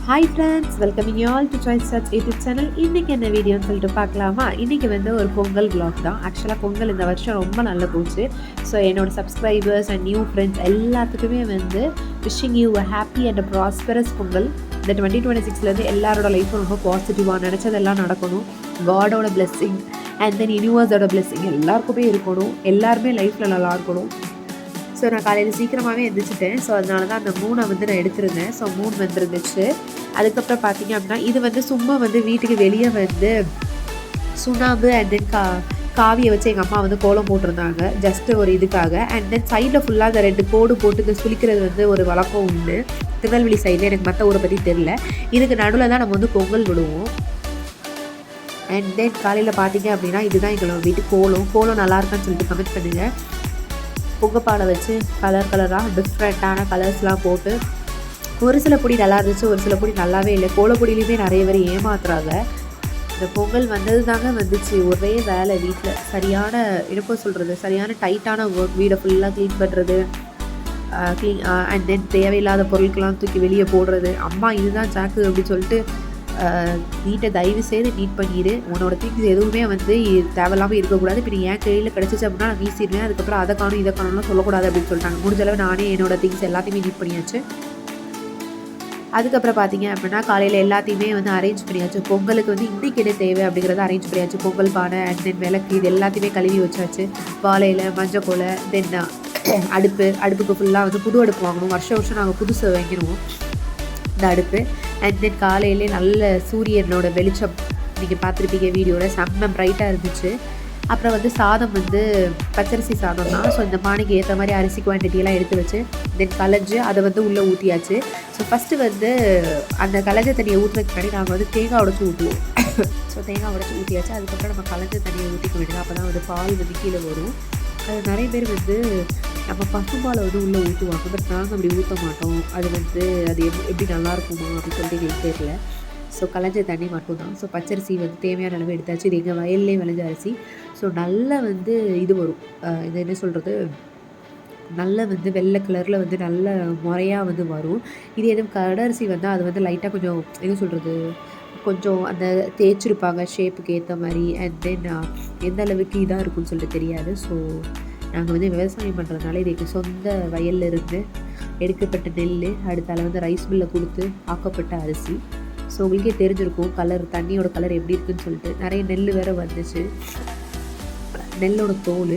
Hi friends, welcoming you all to choice church YouTube channel. இன்றைக்கி என்ன வீடியோன்னு சொல்லிட்டு பார்க்கலாமா? இன்றைக்கி வந்து ஒரு பொங்கல் வ்ளாக் தான். ஆக்சுவலாக பொங்கல் இந்த வருஷம் ரொம்ப நல்லா போச்சு. ஸோ என்னோடய சப்ஸ்கிரைபர்ஸ் அண்ட் நியூ ஃப்ரெண்ட்ஸ் எல்லாத்துக்குமே வந்து wishing you a happy and a prosperous Pongal. இந்த 2026 எல்லாரோட லைஃப்பும் ரொம்ப பாசிட்டிவாக நினச்சதெல்லாம் நடக்கணும். காடோட பிளெஸ்ஸிங் அண்ட் தென் யூனிவர்ஸோட பிளெஸ்ஸிங் எல்லாருக்குமே இருக்கணும். எல்லாருமே லைஃப்பில் நல்லா இருக்கணும். ஸோ நான் காலையில் சீக்கிரமாகவே எழுந்திரிச்சிட்டேன். ஸோ அதனால தான் அந்த மூணை வந்து நான் எடுத்திருந்தேன். ஸோ 3 வந்துருந்துச்சு. அதுக்கப்புறம் பார்த்திங்க அப்படின்னா இது வந்து சும்மா வந்து வீட்டுக்கு வெளியே வந்து சுண்ணாம்பு அண்ட் தென் காவியை வச்சு எங்கள் அம்மா வந்து கோலம் போட்டிருந்தாங்க ஜஸ்ட்டு ஒரு இதுக்காக. அண்ட் தென் சைடில் ஃபுல்லாக அந்த 2 கோடு போட்டு இந்த சுளிக்கிறது வந்து ஒரு வழக்கம் உண்டு திருநெல்வேலி சைடில். எனக்கு மற்ற ஊரை பற்றி தெரில. இதுக்கு நடுவில் தான் நம்ம வந்து பொங்கல் விடுவோம். அண்ட் தென் காலையில் பார்த்திங்க அப்படின்னா இதுதான் எங்களோட வீட்டு கோலம் நல்லா இருக்கான்னு சொல்லிட்டு கமெண்ட் பண்ணுங்கள். புகைப்பாலை வச்சு கலராக டிஃப்ரெண்ட்டான கலர்ஸ்லாம் போட்டு ஒரு சில பொடி நல்லா இருந்துச்சு, ஒரு சில பொடி நல்லாவே இல்லை. கோலப்பொடியிலையுமே நிறைய பேர் ஏமாத்துறாங்க. இந்த பொங்கல் வந்தது தாங்க வந்துச்சு. ஒரே வேலை வீட்டில் சரியான என்னப்போ சொல்கிறது, சரியான டைட்டான ஒர்க். வீடை ஃபுல்லாக க்ளீன் பண்ணுறது, அண்ட் தென் தேவையில்லாத பொருட்கள்லாம் தூக்கி வெளியே போடுறது. அம்மா இதுதான் சாக்கு அப்படின்னு சொல்லிட்டு நீட்டை தயவு செய்து நீட் பண்ணிடு. உன்னோட திங்ஸ் எதுவுமே வந்து தேவையில்லாமல் இருக்கக்கூடாது. இப்போ நீ என் கையில் கிடச்சிச்சு அப்படின்னா நான் வீசிடுவேன். அதுக்கப்புறம் அதை காணும் இதை காணும்லாம் சொல்லக்கூடாது அப்படின்னு சொல்லிட்டாங்க. முடிஞ்சளவு நானே என்னோடய திங்ஸ் எல்லாத்தையுமே நீட் பண்ணியாச்சு. அதுக்கப்புறம் பார்த்தீங்க அப்படின்னா காலையில் எல்லாத்தையுமே வந்து அரேஞ்ச் பண்ணியாச்சு. பொங்கலுக்கு வந்து இன்றைக்கி என்ன தேவை அப்படிங்கிறத அரேஞ்ச் பண்ணியாச்சு. பொங்கல் பானை அண்ட் தென் விளக்கு இது எல்லாத்தையுமே கழுவி வச்சாச்சு. வாழையில் மஞ்சள் கோலை தென் அடுப்புக்கு ஃபுல்லாக வந்து புது அடுப்பு வாங்கணும். வருஷம் நாங்கள் புதுசு வாங்கிடுவோம் இந்த அடுப்பு. அண்ட் தென் காலையிலே நல்ல சூரியனோட வெளிச்சம் நீங்கள் பார்த்துருப்பீங்க வீடியோவில், செம்ம ப்ரைட்டாக இருந்துச்சு. அப்புறம் வந்து சாதம் வந்து பச்சரிசி சாதம் தான். ஸோ இந்த பானைக்கு ஏற்ற மாதிரி அரிசி குவான்டிட்டியெல்லாம் எடுத்து வச்சு தென் கலைஞ்சு அதை வந்து உள்ளே ஊற்றியாச்சு. ஸோ ஃபஸ்ட்டு வந்து அந்த கலைஞ்ச தண்ணியை ஊற்றுறதுக்கு முன்னாடி நாங்கள் வந்து தேங்காய் உடச்சி ஊற்றுவோம். ஸோ தேங்காய் உடச்சி ஊற்றியாச்சு. அதுக்கப்புறம் நம்ம கலைஞ்ச தண்ணியை ஊற்றிக்க வேண்டியது. அப்போ தான் வந்து பால் வந்து கீழே வரும். அது நிறைய பேர் வந்து நம்ம பசும்பாலை வந்து உள்ளே ஊற்றுவாங்க. பட் நாங்கள் அப்படி ஊற்ற மாட்டோம். அது வந்து அது எப்படி நல்லாயிருக்குமா அப்படின்னு சொல்லிட்டு எங்களுக்கு தெரியல. ஸோ கலைஞ்ச தண்ணி மட்டும்தான். ஸோ பச்சரிசி வந்து தேவையான அளவு எடுத்தாச்சு. இது எங்கள் வயல்லே விளைஞ்ச அரிசி. ஸோ நல்ல வந்து இது வரும், இது என்ன சொல்கிறது, நல்ல வந்து வெள்ளை கலரில் வந்து நல்ல முறையாக வந்து வரும். இது எதுவும் கடரிசி வந்தால் அது வந்து லைட்டாக கொஞ்சம் என்ன சொல்கிறது, கொஞ்சம் அந்த தேய்ச்சிருப்பாங்க ஷேப்புக்கு ஏற்ற மாதிரி. அண்ட் தென் எந்த அளவுக்கு இதாக இருக்குன்னு சொல்லிட்டு தெரியாது. ஸோ நாங்கள் வந்து விவசாயம் பண்ணுறதுனால இது எங்கள் சொந்த வயலில் இருந்து எடுக்கப்பட்ட நெல், அடுத்தால வந்து ரைஸ் மில்லில் கொடுத்து ஆக்கப்பட்ட அரிசி. ஸோ உங்களுக்கே தெரிஞ்சிருக்கும் கலர், தண்ணியோட கலர் எப்படி இருக்குன்னு சொல்லிட்டு. நிறைய நெல் வேறு வந்துச்சு, நெல்லோட தோல்.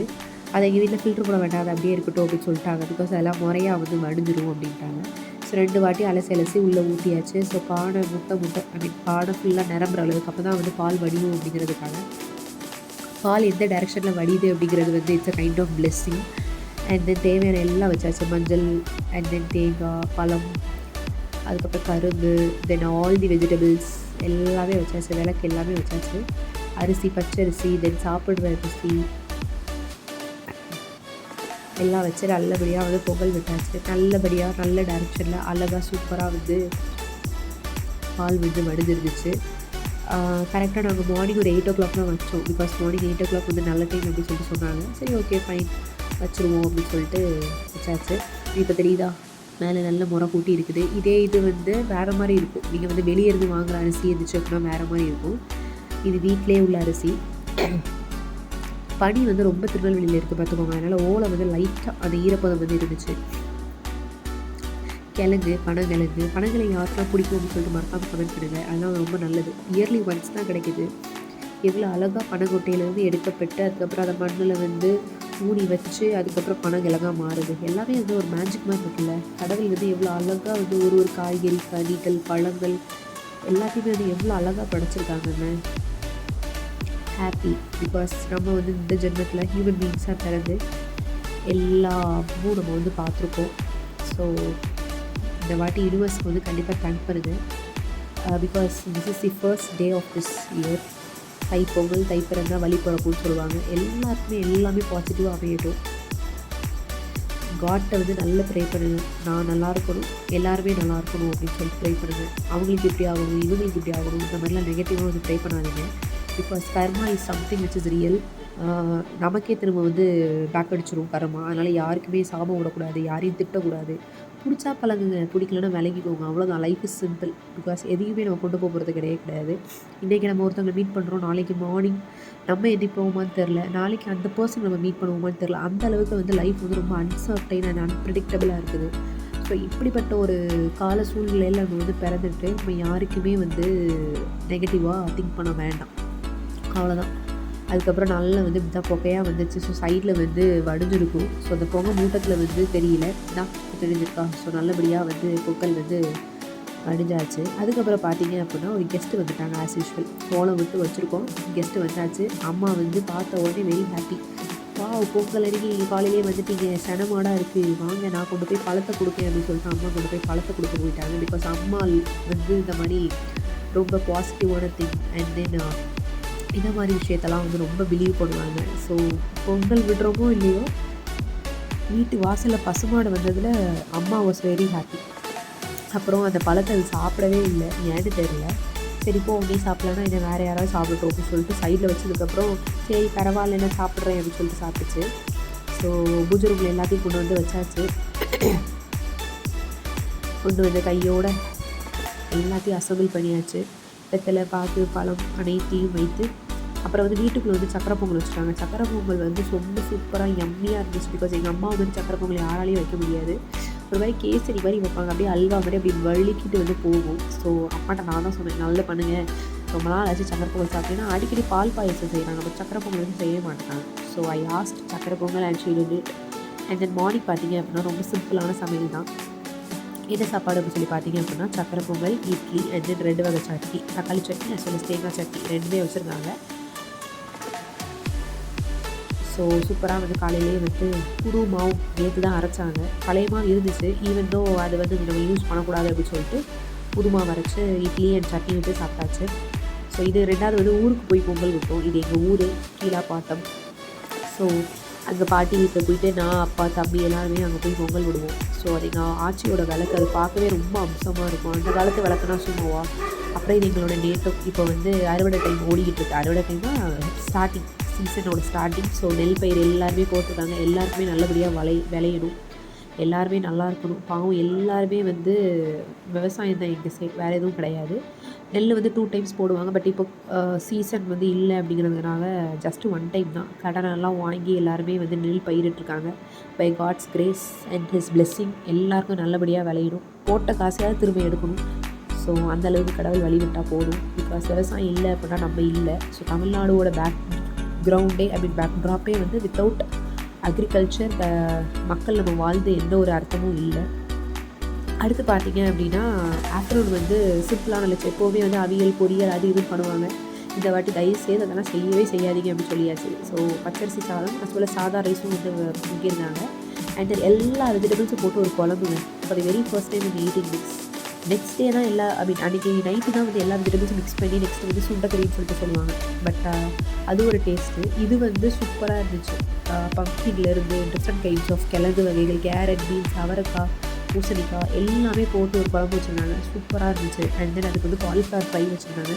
அதை எங்கள் வீட்டில் ஃபில்ட்ரு பண்ண வேண்டாம், அது அப்படியே இருக்கட்டும் அப்படின்னு சொல்லிட்டாங்க. பிகாஸ் அதெல்லாம் முறையாக வந்து வடிஞ்சிரும் அப்படின்ட்டாங்க. ஸோ 2 வாட்டி அலசி உள்ளே ஊற்றியாச்சு. ஸோ பானை பானை ஃபுல்லாக நிரம்புற அளவுக்கு அப்போ தான் வந்து பால் வடியும் அப்படிங்கிறதுக்காக. பால் எந்த டைரெக்ஷனில் வடியுது அப்படிங்கிறது வந்து it's a kind of blessing. And then தேவையான எல்லாம் வச்சாச்சு. மஞ்சள் அண்ட் தென் தேங்காய், பழம், அதுக்கப்புறம் கரும்பு, தென் ஆல் தி வெஜிடபிள்ஸ் எல்லாமே வச்சாச்சு. விளக்கு எல்லாமே வச்சாச்சு. அரிசி, பச்சரிசி, தென் சாப்பிட்ற அரிசி எல்லாம் வச்சு நல்லபடியாக வந்து பொங்கல் விட்டாச்சு. நல்லபடியாக நல்ல டைரெக்ஷனில் அழகாக சூப்பராக வந்து பால் வந்து வடிஞ்சிருந்துச்சு. கரெக்டாக நாங்கள் மார்னிங் ஒரு 8 o'clock தான் வச்சோம். பிகாஸ் மார்னிங் 8 o'clock வந்து நல்ல டைம் அப்படின்னு சொல்லிட்டு சொன்னாங்க. சரி ஓகே ஃபைன் வச்சுருவோம் அப்படின்னு சொல்லிட்டு வச்சாச்சு. இப்போ தெரியுதா மேலே நல்ல முறை கூட்டி இருக்குது. இதே இது வந்து வேறு மாதிரி இருக்கும். நீங்கள் வந்து வெளியே இருந்து வாங்குகிற அரிசி இருந்துச்சு அப்படின்னா வேறு மாதிரி இருக்கும். இது வீட்டிலே உள்ள அரிசி. பனி வந்து ரொம்ப திருநெல்வேலியில் இருக்குது பார்த்துக்கோங்க. அதனால் ஓலை வந்து லைட்டாக அந்த ஈரப்பதம் வந்து இருந்துச்சு. பனங்கிழங்கு யாருக்கெல்லாம் பிடிக்கும் அப்படின்னு சொல்லிட்டு மறக்காமல் கமெண்ட் பண்ணுங்கள். அதெல்லாம் ரொம்ப நல்லது. இயர்லி ஒன்ஸ் தான் கிடைக்கிது. எவ்வளோ அழகாக பனங்கொட்டையிலேருந்து எடுக்கப்பட்டு அதுக்கப்புறம் அதை மண்ணில் வந்து ஊனி வச்சு அதுக்கப்புறம் பனங்கிழங்காக மாறுது. எல்லாமே வந்து ஒரு மேஜிக் மாதிரி இருக்குல்ல. கடவுள் வந்து எவ்வளோ அழகாக வந்து ஒரு காய்கறி, கனிகள், பழங்கள் எல்லாத்தையுமே வந்து எவ்வளோ அழகாக படைச்சிருக்காங்கன்னு. ஹாப்பி பிகாஸ் நம்ம வந்து இந்த ஜென்மத்தில் ஹியூமன் பீயிங்ஸாக பிறந்து எல்லாமும் நம்ம வந்து பார்த்துருக்கோம். ஸோ இந்த வாட்டி யூனிவர்ஸ்க்கு வந்து கண்டிப்பாக தேங்க் பண்ணுது. Because this is the first day of this year. Thai Pongal, தைப்பிறந்தா வழி பிறப்புன்னு சொல்லுவாங்க. எல்லாருக்குமே எல்லாமே பாசிட்டிவாக அமையட்டும். காட்டை வந்து நல்லா ப்ரே பண்ணுங்கள். நான் நல்லா இருக்கணும், எல்லாருமே நல்லா இருக்கணும் அப்படின்னு சொல்லிட்டு ப்ரே பண்ணுங்கள். அவங்களுக்கு இப்படி ஆகணும், இவங்களுக்கு இப்படி ஆகணும், இந்த மாதிரிலாம் நெகட்டிவாக வந்து ப்ரே பண்ணாதீங்க. Because karma is something which is real. நமக்கே திரும்ப வந்து பேக் அடிச்சிடும் கர்மா. அதனால் யாருக்குமே சாபம் விடக்கூடாது, யாரையும் திட்டக்கூடாது. பிடிச்சா பழகுங்க, பிடிக்கலன்னா விலகிக்கோங்க. அவ்வளோதான். Life is simple. பிகாஸ் எதையுமே நம்ம கொண்டு போகிறது கிடையாது. இன்றைக்கி நம்ம ஒருத்தவங்களை மீட் பண்ணுறோம், நாளைக்கு மார்னிங் நம்ம எந்திரிப்போமான்னு தெரில, நாளைக்கு அந்த பர்சன் நம்ம மீட் பண்ணுவோமான்னு தெரில. அந்த அளவுக்கு வந்து லைஃப் வந்து ரொம்ப அன்சர்டைன் அண்ட் அன்பிரடிக்டபிளாக இருக்குது. ஸோ இப்படிப்பட்ட ஒரு கால சூழ்நிலையில் நம்ம வந்து பிறந்துட்டு நம்ம யாருக்குமே வந்து நெகட்டிவாக திங்க் பண்ண வேண்டாம். அவ்வளோதான். அதுக்கப்புறம் நல்லா வந்து இப்படிதான் புகையாக வந்துச்சு. ஸோ சைடில் வந்து வடிஞ்சிருக்கும். ஸோ அந்த புகை மூட்டத்தில் வந்து தெரியல தான் தெரிஞ்சிருக்கா. ஸோ நல்லபடியாக வந்து பொங்கல் வந்து வடிஞ்சாச்சு. அதுக்கப்புறம் பார்த்தீங்க அப்படின்னா ஒரு கெஸ்ட்டு வந்துட்டாங்க. ஆஸ் யூஷுவல் கோலம் விட்டு வச்சுருக்கோம். கெஸ்ட்டு வந்தாச்சு. அம்மா வந்து பார்த்த உடனே வெரி ஹாப்பி. பொங்கல் அன்றைக்கி காலையிலே வந்துட்டீங்க, செனமாடாக இருக்குது, வாங்க நான் கொண்டு போய் பழத்தை கொடுப்பேன் அப்படின்னு சொல்லிட்டு அம்மா கொண்டு போய் பழத்தை கொடுக்க போயிட்டாங்க. பிகாஸ் அம்மா வந்து இந்த மாதிரி ரொம்ப பாசிட்டிவான திங் அண்ட் தென் இந்த மாதிரி விஷயத்தெல்லாம் வந்து ரொம்ப பிலீவ் பண்ணுவாங்க. ஸோ பொங்கல் விடுறோமோ இல்லையோ, வீட்டு வாசலில் பசுமாடு வந்ததில் அம்மா வாஸ் வெரி ஹாப்பி. அப்புறம் அந்த பழத்தை அது சாப்பிடவே இல்லை, ஏன்னு தெரியல. சரி போ, நீ சாப்பிட்லன்னா இதை வேறு யாராவது சாப்பிட்டோம் அப்படின்னு சொல்லிட்டு சைடில் வச்சதுக்கப்புறம் சரி பரவாயில்ல என்ன சாப்பிட்றேன் அப்படின்னு சொல்லிட்டு சாப்பிட்டுச்சு. ஸோ பூஜை ரூமில் எல்லாத்தையும் கொண்டு வந்து வச்சாச்சு. கொண்டு வந்து கையோடு எல்லாத்தையும் அசம்பிள் பண்ணியாச்சு. வெத்தலை, பாக்கு, பழம் அனைத்தையும் வைத்து அப்புறம் வந்து வீட்டுக்குள்ளே வந்து சக்கரை பொங்கல் வச்சுட்டாங்க. சக்கரை பொங்கல் வந்து ரொம்ப சூப்பராக யம்மியாக இருந்துச்சு. பிகாஸ் எங்கள் அம்மா வந்து சக்கரை பொங்கல் யாராலையும் வைக்க முடியாது. ஒரு மாதிரி கேசரி மாதிரி வைப்பாங்க, அப்படியே அல்வா மாதிரி அப்படி வலிக்கிட்டு வந்து போகும். ஸோ அம்மாட்ட நான் தான் சொன்னேன், நல்லா பண்ணுங்கள், ரொம்ப நாள் ஆச்சு சக்கரை பொங்கல் சாப்பிட்டேன்னா. அடிக்கடி பால் பாயசம் செய்கிறாங்க, பட் சக்கரை பொங்கல் வந்து செய்ய மாட்டாங்க. ஸோ ஐ ஆஸ்ட் சக்கரை Pongal and she did it. And then morning பார்த்தீங்க அப்படின்னா ரொம்ப சிம்பிளான சமையல் தான். என்ன சாப்பாடு அப்படின்னு சொல்லி பார்த்தீங்க அப்படின்னா சக்கரை பொங்கல், இட்லி அண்ட் தென் 2 வகை சட்னி, தக்காளி சட்னி அஸ் வெல் அஸ் தேங்காய் சட்னி ரெண்டுமே வச்சுருந்தாங்க. ஸோ சூப்பராக வந்து காலையிலேயே வந்து புது மாவு நேற்று தான் அரைச்சாங்க. பழைய மாவு இருந்துச்சு, ஈவன் தோ அதை வந்து நம்ம யூஸ் பண்ணக்கூடாது அப்படின்னு சொல்லிட்டு புது மாவு அரைச்சி இட்லி அண்ட் சட்னி வச்சு சாப்பிட்டாச்சு. ஸோ இது 2வது வந்து ஊருக்கு போய் பொங்கல் விட்டோம். இது எங்கள் ஊர் கீழாப்பாட்டம். ஸோ அங்கே பாட்டி வீட்டில் போயிட்டு நான், அப்பா, தம்பி எல்லாருமே அங்கே போய் பொங்கல் விடுவோம். ஸோ அது எங்கள் ஆச்சியோட விளக்கு, அது பார்க்கவே ரொம்ப அம்சமாக இருக்கும். அந்த காலத்து விளக்குனா சும்மாவா. அப்புறம் இது எங்களோட நேட்டம். இப்போ வந்து அறுவடை டைம் ஓடிக்கிட்டு இருக்கு. அறுவடை டைம்னா ஸ்டார்டிங் சீசனோட ஸ்டார்டிங். ஸோ நெல் பயிர் எல்லாருமே போட்டிருக்காங்க. எல்லாருக்குமே நல்லபடியாக விளையணும், எல்லாருமே நல்லா இருக்கணும். பாவம் எல்லாருமே வந்து விவசாயம் தான் எங்கள் சைட், வேறு எதுவும் கிடையாது. நெல் வந்து 2 டைம்ஸ் போடுவாங்க. பட் இப்போ சீசன் வந்து இல்லை அப்படிங்கிறதுனால ஜஸ்ட்டு 1 டைம் தான். கடனெல்லாம் வாங்கி எல்லாருமே வந்து நெல் பயிரிட்டுருக்காங்க. By God's grace and his blessing எல்லாருக்கும் நல்லபடியாக விளையணும். போட்ட காசையாவது திரும்ப எடுக்கணும். ஸோ அந்தளவுக்கு கடவுள் வழிவிட்டால் போதும். பிகாஸ் விவசாயம் இல்லை அப்படின்னா நம்ம இல்லை. ஸோ தமிழ்நாடோட பேக்ரவுண்டே பேக்ட்ராப்பே வந்து வித்தவுட் அக்ரிகல்ச்சர் மக்கள் நம்ம வாழ்ந்து எந்த ஒரு அர்த்தமும் இல்லை. அடுத்து பார்த்தீங்க அப்படின்னா ஆஃப்டர்நூன் வந்து சிம்பிளான லஞ்ச். எப்போவுமே வந்து அவியல், பொரியல் அது இதுன்னு பண்ணுவாங்க. இந்த வாட்டி தயவுசெய்து அதெல்லாம் செய்யவே செய்யாதீங்க அப்படின்னு சொல்லியாச்சு. ஸோ பச்சரிசி சாதம் அஸ் வெல் அஸ் சாதா ரைஸும் வந்து முக்கியிருந்தாங்க. அண்ட் தென் எல்லா வெஜிடபிள்ஸும் போட்டு ஒரு குழம்புங்க. For the very first time இந்த ஈட்டிங் மிக்ஸ். நெக்ஸ்ட் டே தான் அன்றைக்கி நைட்டு தான் வந்து எல்லா வெஜிடபிள்ஸும் மிக்ஸ் பண்ணி நெக்ஸ்ட் வந்து சுண்டக்கறின்னு சொல்லிட்டு சொல்லுவாங்க. பட் அது ஒரு டேஸ்ட்டு. இது வந்து சூப்பராக இருந்துச்சு. பம்ப்கின்லேருந்து டிஃப்ரெண்ட் கைண்ட்ஸ் ஆஃப் கிழங்கு வகைகள், கேரட், பீன்ஸ், அவரைக்காய், பூசணிக்காய் எல்லாமே போட்டு ஒரு குழம்பு வச்சுருந்தாங்க. சூப்பராக இருந்துச்சு. அண்ட் தென் அதுக்கு வந்து காலிஃப்ளவர் ஃப்ரை வச்சுருந்தாங்க.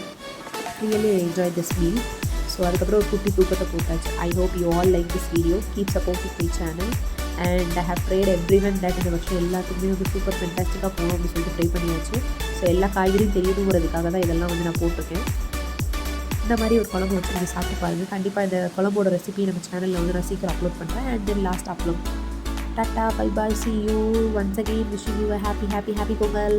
Really enjoy this meal. So அதுக்கப்புறம் ஒரு குட்டி தூக்கத்தை போட்டாச்சு. I hope you all like this video. Keep supporting my channel. And I have prayed everyone that இந்த வருஷம் எல்லாத்துக்குமே வந்து சூப்பர் ஃபென்டாஸ்டிக்காக போகணும் அப்படின்னு சொல்லிட்டு ப்ரே பண்ணியாச்சு. ஸோ எல்லா காய்கறியும் தெரியணுங்கிறதுக்காக தான் இதெல்லாம் வந்து நான் போட்டிருக்கேன். இந்த மாதிரி ஒரு குழம்பு வச்சு நீங்கள் சாப்பிட்டு பாருங்கள். கண்டிப்பாக இந்த குழம்போட ரெசிபி நம்ம சேனலில் வந்து நான் சீக்கிரம் அப்லோட் பண்ணுறேன். And then last upload. Tata, bye bye, see you once again, wishing you a happy Pongal.